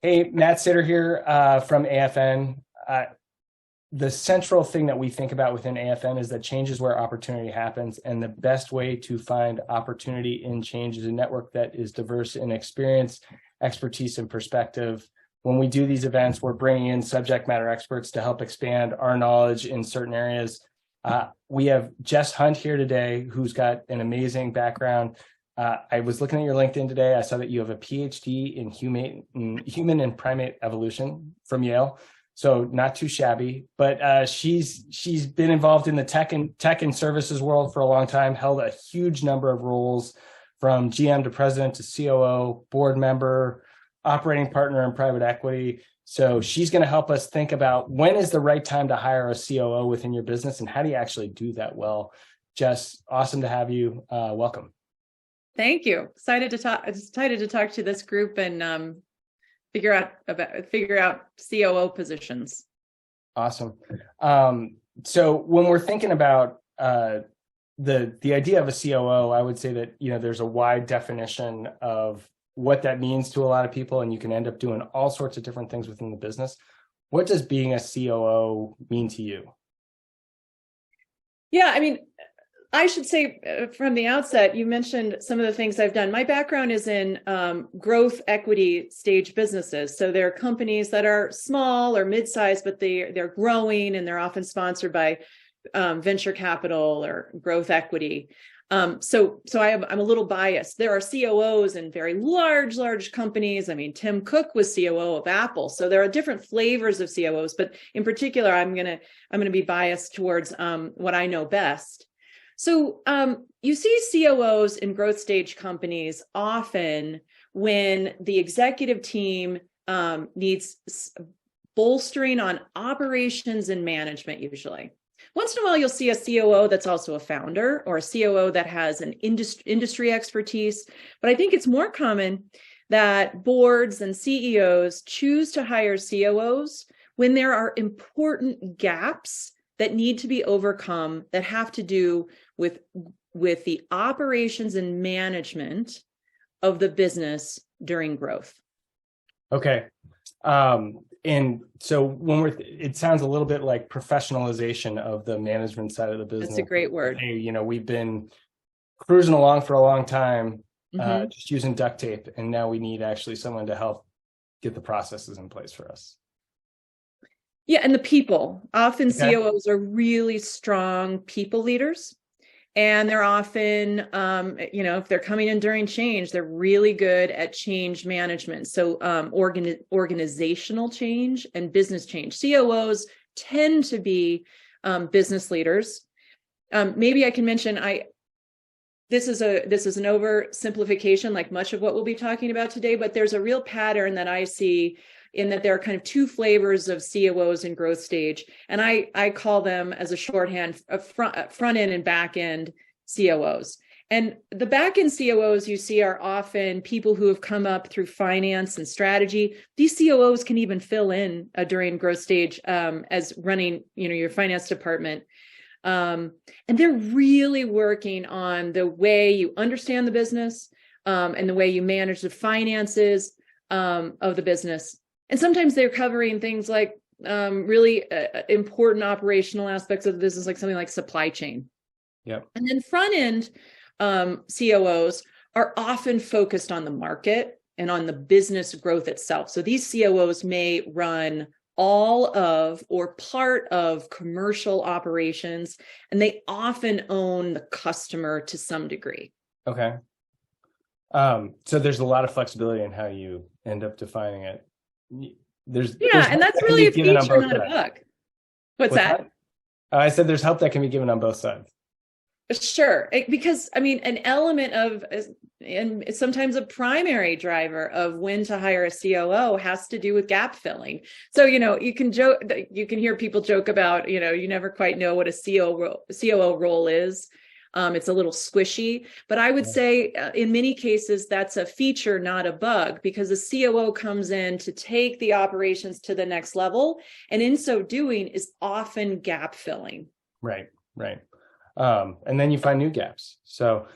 Hey, Matt Sitter here from AFN. The central thing that we think about within AFN is that change is where opportunity happens. And the best way to find opportunity in change is a network that is diverse in experience, expertise, and perspective. When we do these events, we're bringing in subject matter experts to help expand our knowledge in certain areas. We have Jess Hunt here today, who's got an amazing background. I was looking at your LinkedIn today. I saw that you have a PhD in human and primate evolution from Yale. So not too shabby, but she's been involved in the tech and services world for a long time, held a huge number of roles from GM to president to COO, board member, operating partner in private equity. So she's going to help us think about when is the right time to hire a COO within your business and how do you actually do that well. Jess, awesome to have you. Welcome. Thank you. Excited to talk to this group and figure out COO positions. Awesome. So when we're thinking about the idea of a COO, I would say that there's a wide definition of what that means to a lot of people, and you can end up doing all sorts of different things within the business. What does being a COO mean to you? Yeah, I mean, I should say from the outset, you mentioned some of the things I've done. My background is in growth equity stage businesses. So they're companies that are small or mid-sized, but they're growing and they're often sponsored by venture capital or growth equity. So I'm a little biased. There are COOs in very large companies. I mean, Tim Cook was COO of Apple. So there are different flavors of COOs, but in particular, I'm gonna be biased towards what I know best. So you see COOs in growth stage companies often when the executive team needs bolstering on operations and management usually. Once in a while, you'll see a COO that's also a founder or a COO that has an industry expertise. But I think it's more common that boards and CEOs choose to hire COOs when there are important gaps that need to be overcome that have to do with the operations and management of the business during growth. Okay. And so it sounds a little bit like professionalization of the management side of the business. That's a great word. Hey, we've been cruising along for a long time, just using duct tape, and now we need actually someone to help get the processes in place for us. Yeah, and the people. Often COOs are really strong people leaders. And they're often, if they're coming in during change, they're really good at change management. So organizational change and business change. COOs tend to be business leaders. Maybe I can mention, this is an oversimplification, like much of what we'll be talking about today, but there's a real pattern that I see in that there are kind of two flavors of COOs in growth stage. And I call them as a shorthand, front end and back end COOs. And the back end COOs you see are often people who have come up through finance and strategy. These COOs can even fill in during growth stage as running, your finance department. And they're really working on the way you understand the business and the way you manage the finances of the business. And sometimes they're covering things like really important operational aspects of the business, like something like supply chain. Yep. And then front end COOs are often focused on the market and on the business growth itself. So these COOs may run all of or part of commercial operations, and they often own the customer to some degree. Okay. So there's a lot of flexibility in how you end up defining it. There's and that's really a feature, not a bug. What's that? I said there's help that can be given on both sides. Sure, because I mean, an element of, and sometimes a primary driver of when to hire a COO has to do with gap filling. So you can hear people joke about you never quite know what a COO role is. It's a little squishy, but I would say in many cases that's a feature, not a bug, because a COO comes in to take the operations to the next level, and in so doing is often gap filling. Right. And then you find new gaps. So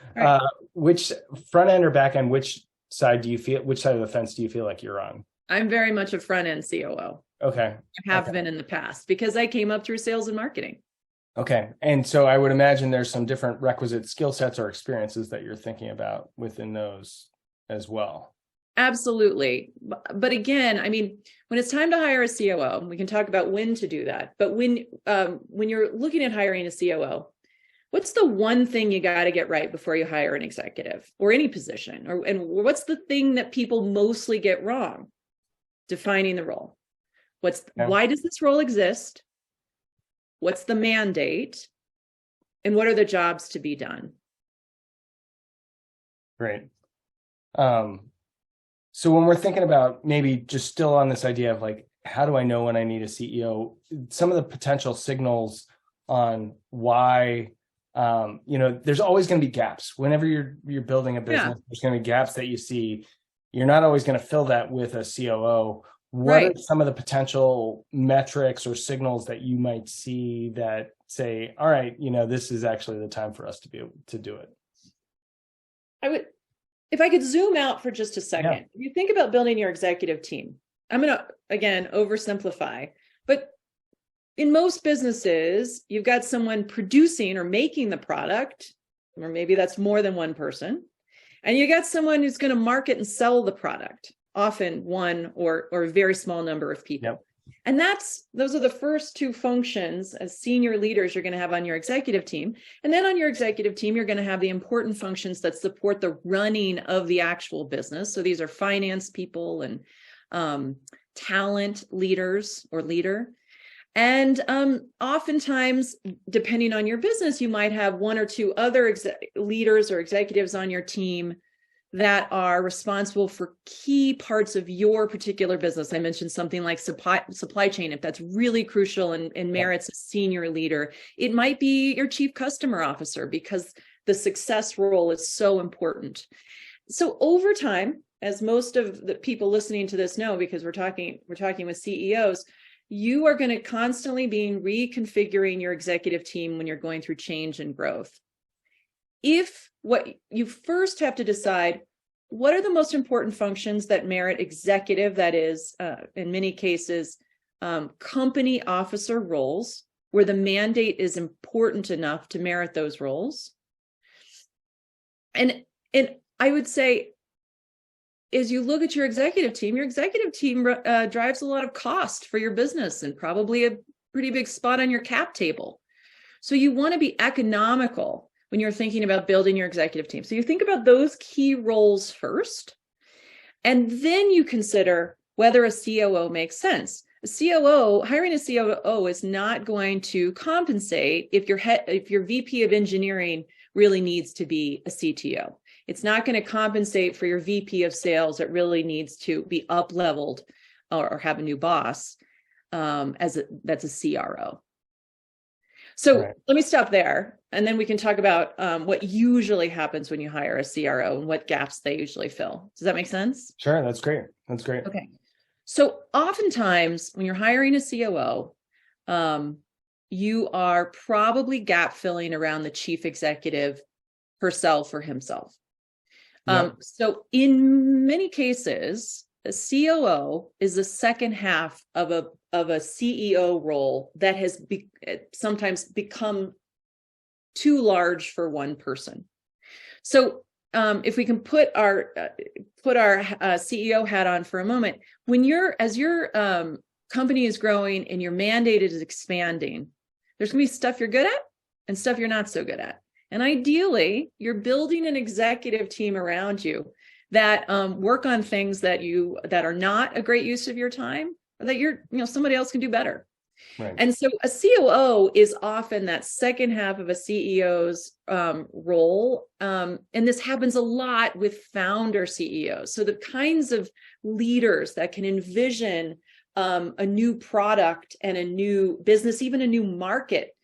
which front end or back end, which side of the fence do you feel like you're on? I'm very much a front end COO. Okay. I have been in the past because I came up through sales and marketing. Okay. And so I would imagine there's some different requisite skill sets or experiences that you're thinking about within those as well. Absolutely. But again, I mean, when it's time to hire a COO, we can talk about when to do that. But when you're looking at hiring a COO, what's the one thing you got to get right before you hire an executive or any position? And what's the thing that people mostly get wrong? Defining the role. Why does this role exist? What's the mandate? And what are the jobs to be done? Great. So when we're thinking about maybe just still on this idea of like, how do I know when I need a CEO? Some of the potential signals on why, there's always going to be gaps. Whenever you're building a business, there's going to be gaps that you see. You're not always going to fill that with a COO. What are some of the potential metrics or signals that you might see that say, all right, this is actually the time for us to be able to do it? If I could zoom out for just a second, if you think about building your executive team, I'm going to, again, oversimplify, but in most businesses, you've got someone producing or making the product, or maybe that's more than one person, and you got someone who's going to market and sell the product, often one or a very small number of people. Yep. And those are the first two functions as senior leaders you're going to have on your executive team. And then on your executive team, you're going to have the important functions that support the running of the actual business. So these are finance people and talent leaders or leader. And oftentimes, depending on your business, you might have one or two other leaders or executives on your team that are responsible for key parts of your particular business. I mentioned something like supply chain, if that's really crucial and merits a senior leader. It might be your chief customer officer because the success role is so important. So over time, as most of the people listening to this know, because we're talking with CEOs, you are going to constantly be reconfiguring your executive team when you're going through change and growth. If what you first have to decide, what are the most important functions that merit executive, that is, in many cases, company officer roles, where the mandate is important enough to merit those roles. And I would say, as you look at your executive team drives a lot of cost for your business and probably a pretty big spot on your cap table. So you want to be economical when you're thinking about building your executive team. So you think about those key roles first, and then you consider whether a COO makes sense. Hiring a COO is not going to compensate if your VP of engineering really needs to be a CTO. It's not going to compensate for your VP of sales that really needs to be up-leveled or have a new boss that's a CRO. So Let me stop there, and then we can talk about what usually happens when you hire a CRO and what gaps they usually fill. Does that make sense? Sure, that's great. Okay. So oftentimes when you're hiring a COO, you are probably gap filling around the chief executive herself or himself. So in many cases, a COO is the second half of a CEO role that has sometimes become too large for one person. So if we can put our CEO hat on for a moment, as your company is growing and your mandate is expanding, there's going to be stuff you're good at and stuff you're not so good at. And ideally, you're building an executive team around you that work on things that are not a great use of your time, or that somebody else can do better. Right. And so a COO is often that second half of a CEO's role. And this happens a lot with founder CEOs. So the kinds of leaders that can envision a new product and a new business, even a new market,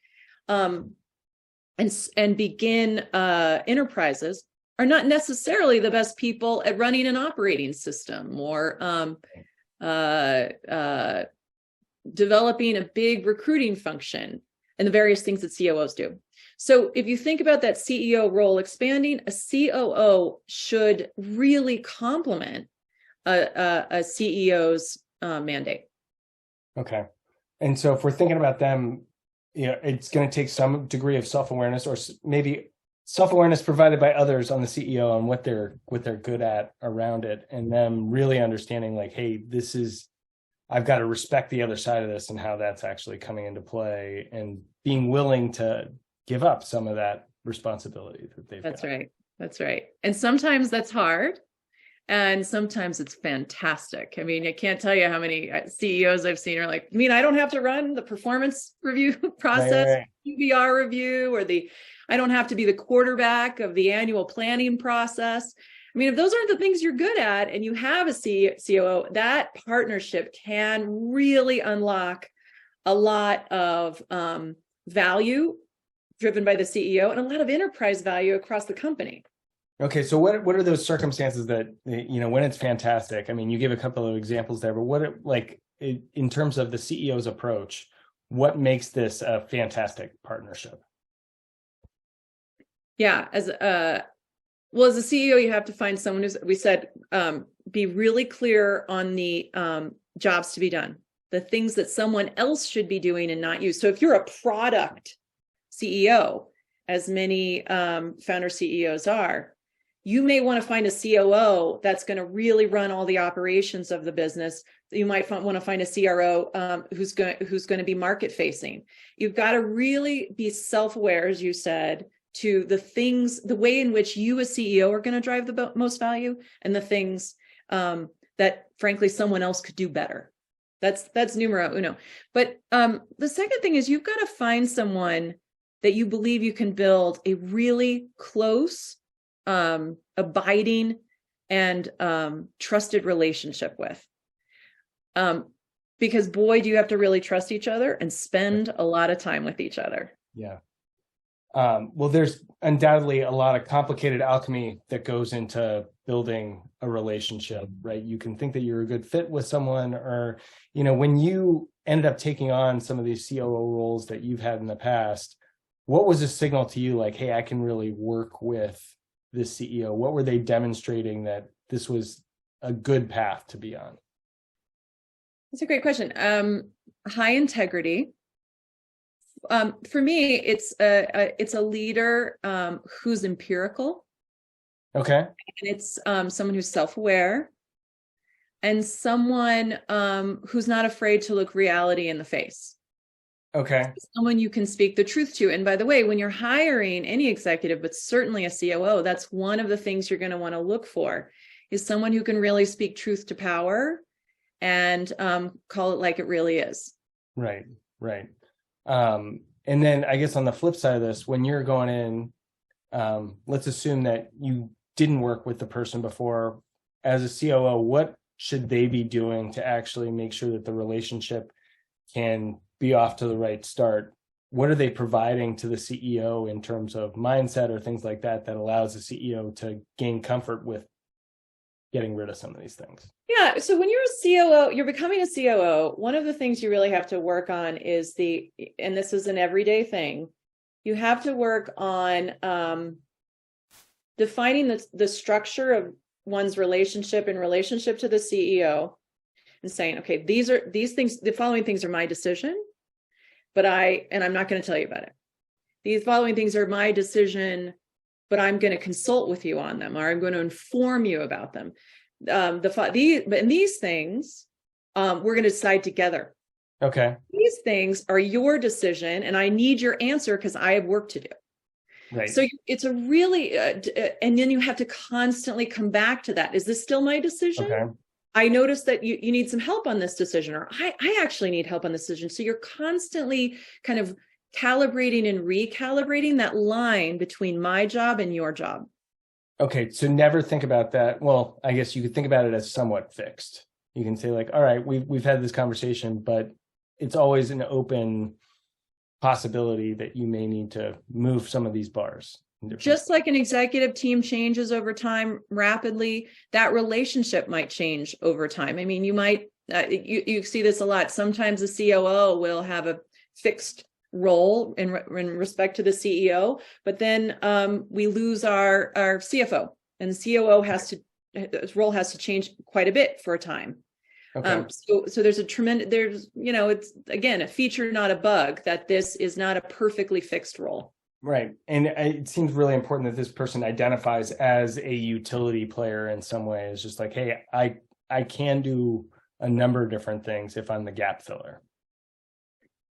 and begin enterprises are not necessarily the best people at running an operating system or developing a big recruiting function and the various things that COOs do. So if you think about that CEO role expanding, a COO should really complement a CEO's mandate. Okay. And so if we're thinking about them, it's going to take some degree of self-awareness, or maybe self-awareness provided by others on the CEO on what they're good at around it, and them really understanding like, hey, I've got to respect the other side of this and how that's actually coming into play, and being willing to give up some of that responsibility that they've got. That's right. And sometimes that's hard. And sometimes it's fantastic. I mean, I can't tell you how many CEOs I've seen are like, I mean, I don't have to run the performance review process, right. QBR review, or I don't have to be the quarterback of the annual planning process. I mean, if those aren't the things you're good at and you have a COO, that partnership can really unlock a lot of value driven by the CEO and a lot of enterprise value across the company. Okay, so what are those circumstances that, when it's fantastic? I mean, you give a couple of examples there, but in terms of the CEO's approach, what makes this a fantastic partnership? Yeah, as a CEO, you have to find someone we said, be really clear on the jobs to be done, the things that someone else should be doing and not you. So if you're a product CEO, as many founder CEOs are, you may want to find a COO that's going to really run all the operations of the business. You might want to find a CRO who's going to be market facing. You've got to really be self-aware, as you said, to the way in which you as CEO are going to drive the most value, and the things that frankly someone else could do better. That's numero uno. But the second thing is you've got to find someone that you believe you can build a really close, abiding, and trusted relationship with. Because boy, do you have to really trust each other and spend a lot of time with each other. Yeah. Well, there's undoubtedly a lot of complicated alchemy that goes into building a relationship, right? You can think that you're a good fit with someone, or, when you ended up taking on some of these COO roles that you've had in the past, what was a signal to you like, hey, I can really work with this CEO? What were they demonstrating that this was a good path to be on? That's a great question. High integrity. For me, it's a leader who's empirical. Okay. And it's someone who's self-aware, and someone who's not afraid to look reality in the face. Okay. Someone you can speak the truth to. And by the way, when you're hiring any executive, but certainly a COO, that's one of the things you're going to want to look for, is someone who can really speak truth to power and call it like it really is. Right. And then I guess on the flip side of this, when you're going in, let's assume that you didn't work with the person before. As a COO, what should they be doing to actually make sure that the relationship can be off to the right start? What are they providing to the CEO in terms of mindset or things like that allows the CEO to gain comfort with getting rid of some of these things? Yeah. So when you're a COO, you're becoming a COO, one of the things you really have to work on is and this is an everyday thing, you have to work on defining the structure of one's relationship in relationship to the CEO, and saying, okay, these things, the following things are my decision, and I'm not going to tell you about it. These following things are my decision, but I'm going to consult with you on them, or I'm going to inform you about them. These things, we're going to decide together. Okay. These things are your decision, and I need your answer because I have work to do. Right. So it's a really, and then you have to constantly come back to that. Is this still my decision? Okay. I noticed that you need some help on this decision, or I actually need help on this decision. So you're constantly kind of calibrating and recalibrating that line between my job and your job. Okay. So never think about that. Well, I guess you could think about it as somewhat fixed. You can say like, all right, we've had this conversation, but it's always an open possibility that you may need to move some of these bars. Just like an executive team changes over time rapidly, that relationship might change over time. I mean, you might, you see this a lot. Sometimes the COO will have a fixed role in respect to the CEO, but then we lose our CFO, and the COO has to this role has to change quite a bit for a time. Okay. So there's it's again, a feature, not a bug, that this is not a perfectly fixed role. Right. And it seems really important that this person identifies as a utility player in some way. It's just like, hey, I can do a number of different things if I'm the gap filler.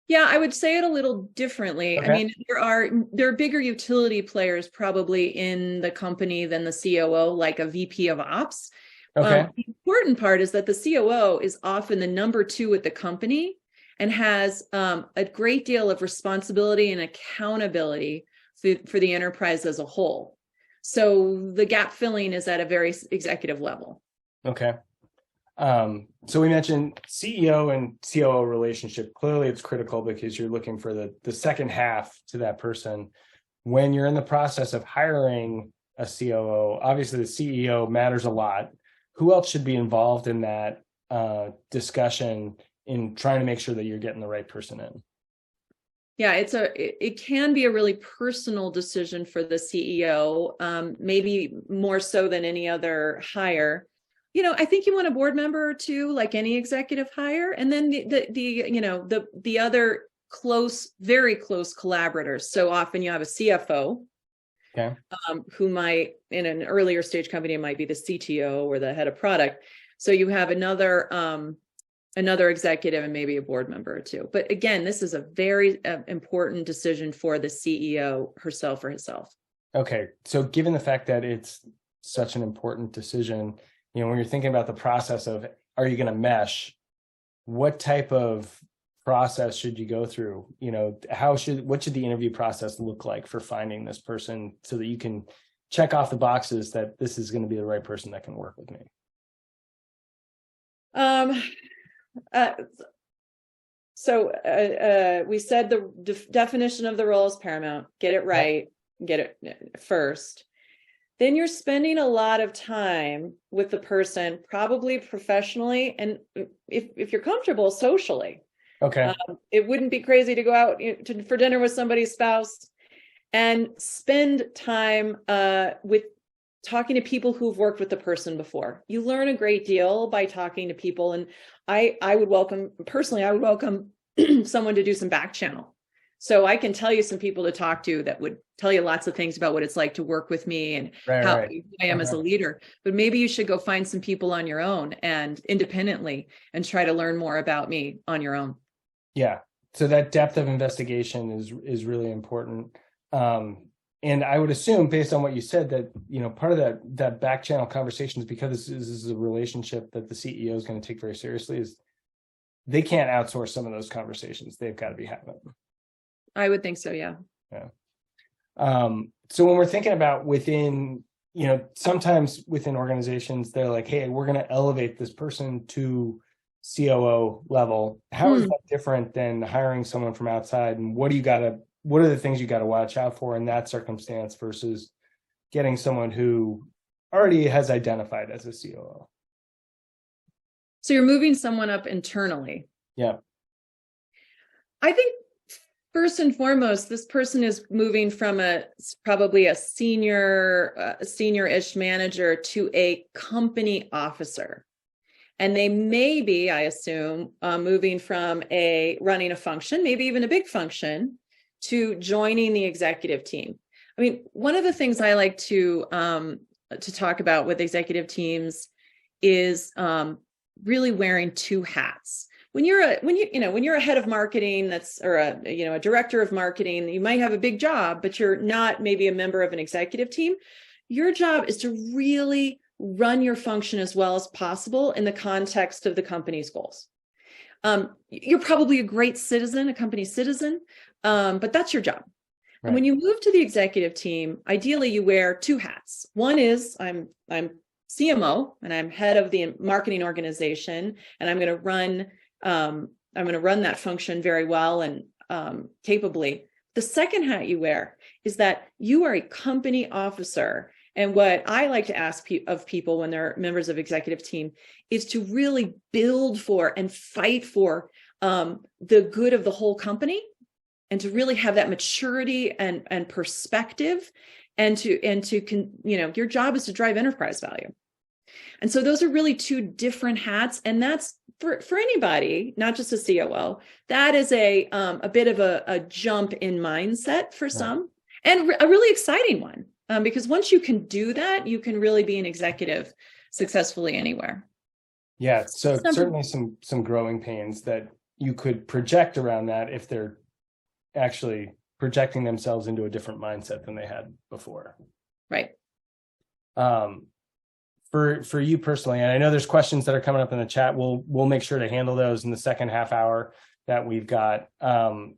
Yeah, I would say it a little differently. Okay. I mean, there are bigger utility players probably in the company than the COO, like a VP of ops. Okay. The important part is that the COO is often the number two at the company and has a great deal of responsibility and accountability for the enterprise as a whole. So the gap filling is at a very executive level. Okay. So we mentioned CEO and COO relationship. Clearly it's critical because you're looking for the second half to that person. When you're in the process of hiring a COO, obviously the CEO matters a lot. Who else should be involved in that discussion in trying to make sure that you're getting the right person in? Yeah, it can be a really personal decision for the CEO, maybe more so than any other hire. I think you want a board member or two, like any executive hire, and then the other very close collaborators. So often you have a CFO, okay, who might, in an earlier stage company, it might be the CTO or the head of product. So you have another executive and maybe a board member or two. But again, this is a very important decision for the CEO herself or himself. Okay, so given the fact that it's such an important decision, when you're thinking about the process of, are you going to mesh, what type of process should you go through? What should the interview process look like for finding this person so that you can check off the boxes that this is going to be the right person that can work with me? We said the definition of the role is paramount. Get it right, get it first. Then you're spending a lot of time with the person, probably professionally, and if you're comfortable, socially. Okay. It wouldn't be crazy to go out for dinner with somebody's spouse and spend time with talking to people who've worked with the person before. You learn a great deal by talking to people, and I would welcome someone to do some back channel. So I can tell you some people to talk to that would tell you lots of things about what it's like to work with me and how I am as a leader. But maybe you should go find some people on your own and independently and try to learn more about me on your own. Yeah. So that depth of investigation is really important. And I would assume, based on what you said, that part of that back channel conversation is because this is a relationship that the CEO is going to take very seriously. Is they can't outsource some of those conversations; they've got to be having. I would think so. Yeah. Yeah. So when we're thinking about within, sometimes within organizations, they're like, hey, we're going to elevate this person to COO level. How is that different than hiring someone from outside? And what are the things you got to watch out for in that circumstance versus getting someone who already has identified as a COO? So you're moving someone up internally. Yeah. I think first and foremost, this person is moving from probably a senior-ish manager to a company officer. And they may be, I assume, moving from running a function, maybe even a big function, to joining the executive team. I mean, one of the things I like to talk about with executive teams is really wearing two hats. When you're a head of marketing, or a director of marketing, you might have a big job, but you're not maybe a member of an executive team. Your job is to really run your function as well as possible in the context of the company's goals. You're probably a great citizen, a company citizen, but that's your job. Right. And when you move to the executive team, ideally you wear two hats. One is I'm CMO and I'm head of the marketing organization, and I'm going to run that function very well and capably. The second hat you wear is that you are a company officer. And what I like to ask of people when they're members of executive team is to really build for and fight for the good of the whole company, and to really have that maturity and perspective, and your job is to drive enterprise value. And so those are really two different hats. And that's for anybody, not just a COO, that is a bit of a jump in mindset for some, and a really exciting one. Because once you can do that, you can really be an executive successfully anywhere. Yeah, so certainly some growing pains that you could project around that if they're actually projecting themselves into a different mindset than they had before. Right. For you personally, and I know there's questions that are coming up in the chat. We'll make sure to handle those in the second half hour that we've got. When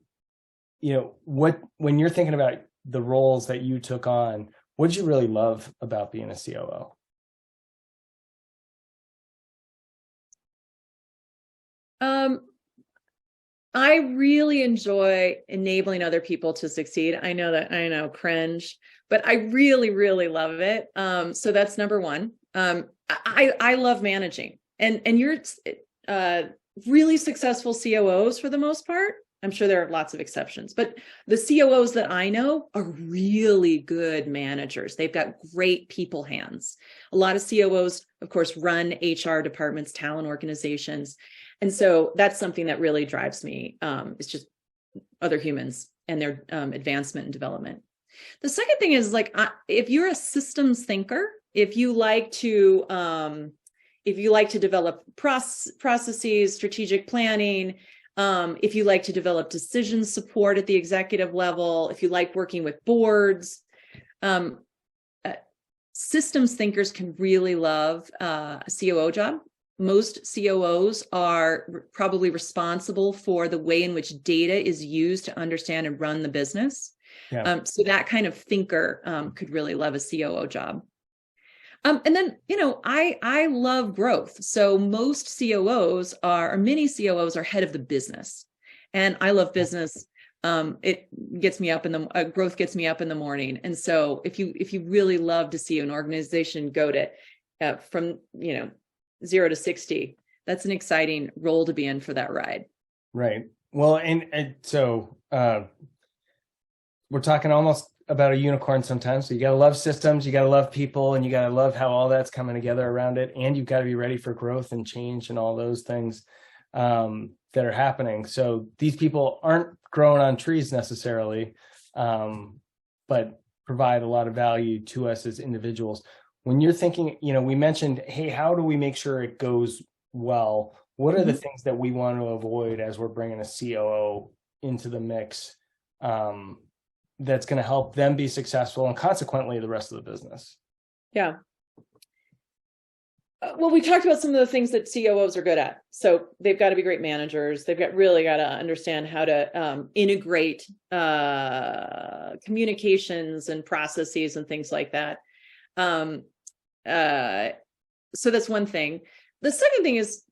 you're thinking about the roles that you took on, what did you really love about being a COO? I really enjoy enabling other people to succeed. I know, cringe, but I really, really love it. So that's number one. I love managing, and you're really successful COOs for the most part. I'm sure there are lots of exceptions, but the COOs that I know are really good managers. They've got great people hands. A lot of COOs, of course, run HR departments, talent organizations. And so that's something that really drives me. It's just other humans and their advancement and development. The second thing is, like, if you're a systems thinker, if you like to develop processes, strategic planning, if you like to develop decision support at the executive level, if you like working with boards, systems thinkers can really love a COO job. Most COOs are probably responsible for the way in which data is used to understand and run the business. Yeah. So that kind of thinker could really love a COO job. And then, I love growth. So most COOs or many COOs are head of the business, and I love business. It gets me up growth gets me up in the morning. And so if you really love to see an organization go to from 0 to 60, that's an exciting role to be in for that ride. Right. Well, and so we're talking almost about a unicorn sometimes. So you got to love systems, you got to love people, and you got to love how all that's coming together around it. And you've got to be ready for growth and change and all those things that are happening. So these people aren't growing on trees necessarily, but provide a lot of value to us as individuals. When you're thinking, we mentioned, hey, how do we make sure it goes well? What are the things that we want to avoid as we're bringing a COO into the mix that's going to help them be successful and consequently the rest of the business? Yeah. Well, we talked about some of the things that COOs are good at. So they've got to be great managers. They've really got to understand how to integrate communications and processes and things like that. So that's one thing. The second thing is,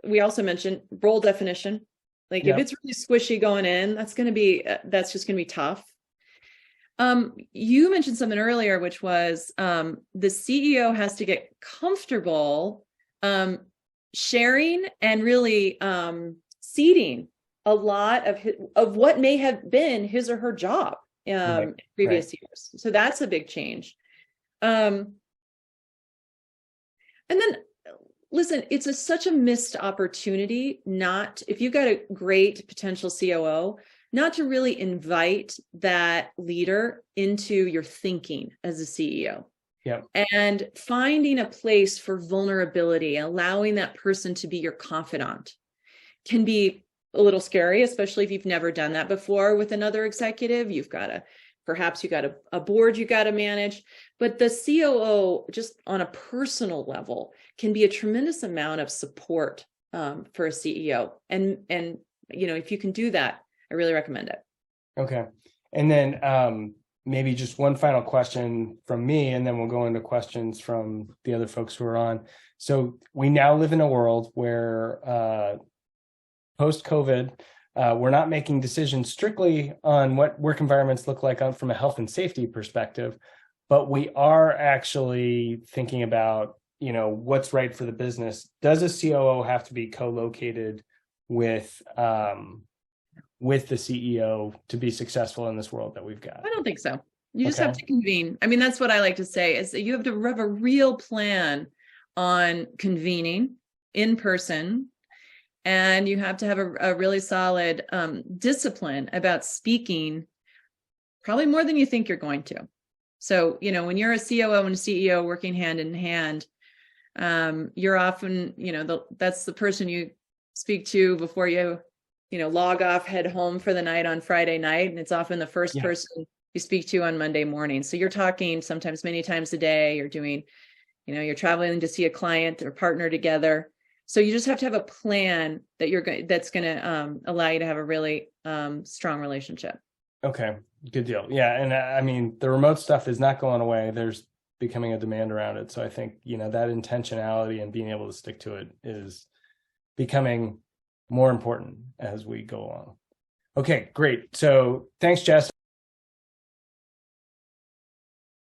we also mentioned role definition. Like, if it's really squishy going in, that's just going to be tough. You mentioned something earlier, which was the CEO has to get comfortable sharing and really seeding a lot of what may have been his or her job in previous years. So that's a big change. And then, listen, it's such a missed opportunity if you've got a great potential COO, not to really invite that leader into your thinking as a CEO. Yeah. And finding a place for vulnerability, allowing that person to be your confidant, can be a little scary, especially if you've never done that before with another executive. Perhaps you got a board you got to manage, but the COO, just on a personal level, can be a tremendous amount of support for a CEO. And if you can do that, I really recommend it. Okay. And then maybe just one final question from me, and then we'll go into questions from the other folks who are on. So we now live in a world where post-COVID, we're not making decisions strictly on what work environments look like from a health and safety perspective, but we are actually thinking about, what's right for the business. Does a COO have to be co-located with the CEO to be successful in this world that we've got? I don't think so. You just have to convene. I mean, that's what I like to say, is that you have to have a real plan on convening in person, and you have to have a really solid discipline about speaking, probably more than you think you're going to. So, you know, when you're a COO and a CEO working hand in hand, you're often, you know, that's the person you speak to before you log off, head home for the night on Friday night. And it's often the first person you speak to on Monday morning. So you're talking sometimes many times a day. You're doing, you're traveling to see a client or partner together. So you just have to have a plan that that's going to allow you to have a really strong relationship. Okay, good deal. Yeah, and I mean, the remote stuff is not going away. There's becoming a demand around it. So I think, that intentionality and being able to stick to it is becoming more important as we go along. Okay, great. So thanks, Jess.